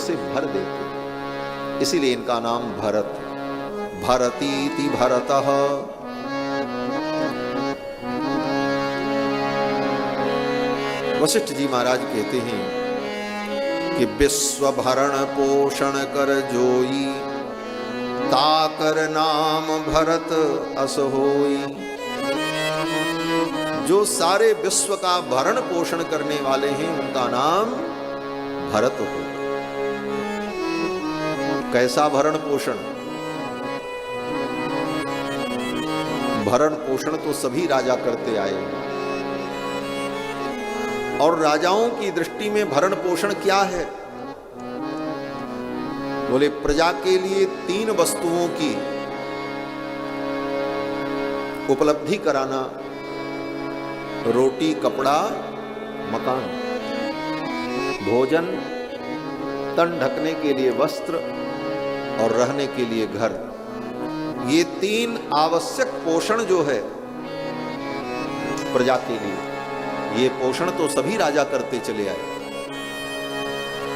से भर देते, इसीलिए इनका नाम भरत। भरतीति भरतः। वशिष्ठ जी महाराज कहते हैं कि विश्व भरण पोषण कर जोई, ताकर नाम भरत अस होई। जो सारे विश्व का भरण पोषण करने वाले हैं उनका नाम भरत हो। कैसा भरण पोषण? भरण पोषण तो सभी राजा करते आए हैं, और राजाओं की दृष्टि में भरण पोषण क्या है? बोले प्रजा के लिए 3 वस्तुओं की उपलब्धि कराना, रोटी, कपड़ा, मकान, भोजन, तन ढकने के लिए वस्त्र और रहने के लिए घर। ये 3 आवश्यक पोषण जो है प्रजा के लिए, ये पोषण तो सभी राजा करते चले आए।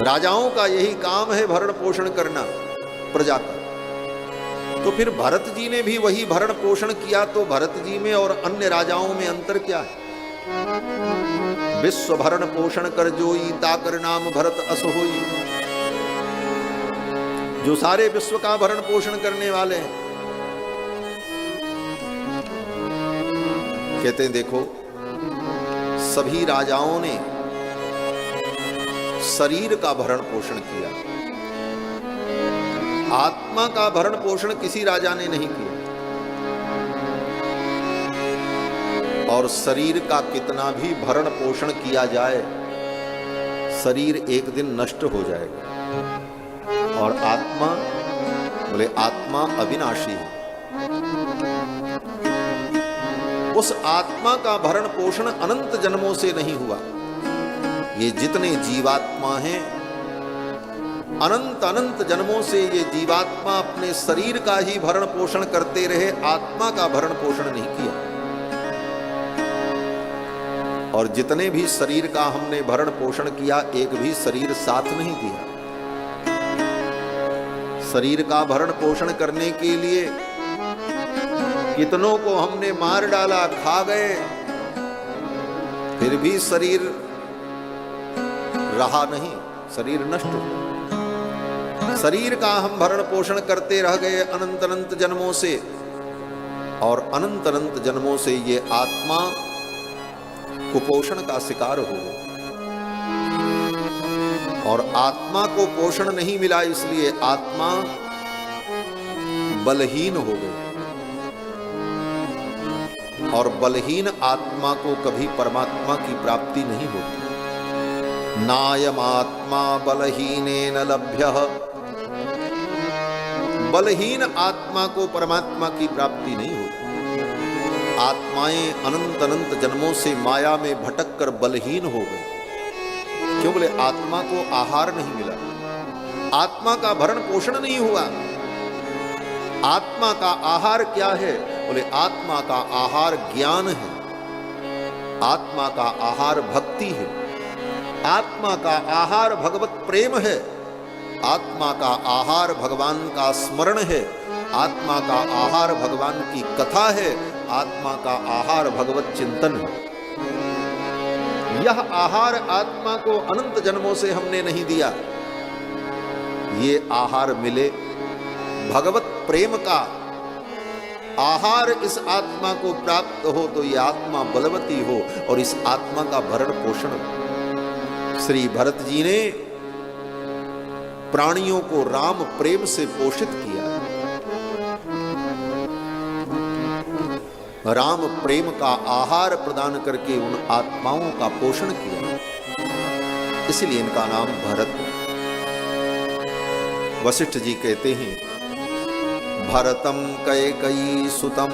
राजाओं का यही काम है भरण पोषण करना प्रजा का। तो फिर भरत जी ने भी वही भरण पोषण किया, तो भरत जी में और अन्य राजाओं में अंतर क्या है? विश्व भरण पोषण कर जोई, ताकर नाम भरत अस होई। जो सारे विश्व का भरण पोषण करने वाले हैं, कहते हैं देखो सभी राजाओं ने शरीर का भरण पोषण किया, आत्मा का भरण पोषण किसी राजा ने नहीं किया। और शरीर का कितना भी भरण पोषण किया जाए, शरीर एक दिन नष्ट हो जाएगा। और आत्मा, बोले आत्मा अविनाशी है। उस आत्मा का भरण पोषण अनंत जन्मों से नहीं हुआ। ये जितने जीवात्मा हैं, अनंत अनंत जन्मों से ये जीवात्मा अपने शरीर का ही भरण पोषण करते रहे, आत्मा का भरण पोषण नहीं किया। और जितने भी शरीर का हमने भरण पोषण किया, एक भी शरीर साथ नहीं दिया। शरीर का भरण पोषण करने के लिए कितनों को हमने मार डाला, खा गए, फिर भी शरीर रहा नहीं, शरीर नष्ट हो। शरीर का हम भरण पोषण करते रह गए अनंत अनंत जन्मों से, और अनंत अनंत जन्मों से ये आत्मा कुपोषण का शिकार हो गई। और आत्मा को पोषण नहीं मिला, इसलिए आत्मा बलहीन हो गई। और बलहीन आत्मा को कभी परमात्मा की प्राप्ति नहीं होती। नायम आत्मा बलहीनेन लभ्यः। बलहीन आत्मा को परमात्मा की प्राप्ति नहीं होती। आत्माएं अनंत अनंत जन्मों से माया में भटक कर बलहीन हो गई। क्यों? बोले आत्मा को आहार नहीं मिला, आत्मा का भरण पोषण नहीं हुआ। आत्मा का आहार क्या है? बोले आत्मा का आहार ज्ञान है, आत्मा का आहार भक्ति है, आत्मा का आहार भगवत प्रेम है, आत्मा का आहार भगवान का स्मरण है, आत्मा का आहार भगवान की कथा है, आत्मा का आहार भगवत चिंतन है। यह आहार आत्मा को अनंत जन्मों से हमने नहीं दिया। ये आहार मिले, भगवत प्रेम का आहार इस आत्मा को प्राप्त हो तो ये आत्मा बलवती हो, और इस आत्मा का भरण पोषण श्री भरत जी ने प्राणियों को राम प्रेम से पोषित किया। राम प्रेम का आहार प्रदान करके उन आत्माओं का पोषण किया, इसलिए इनका नाम भरत। वशिष्ठ जी कहते हैं, भरतम कैकेयी सुतम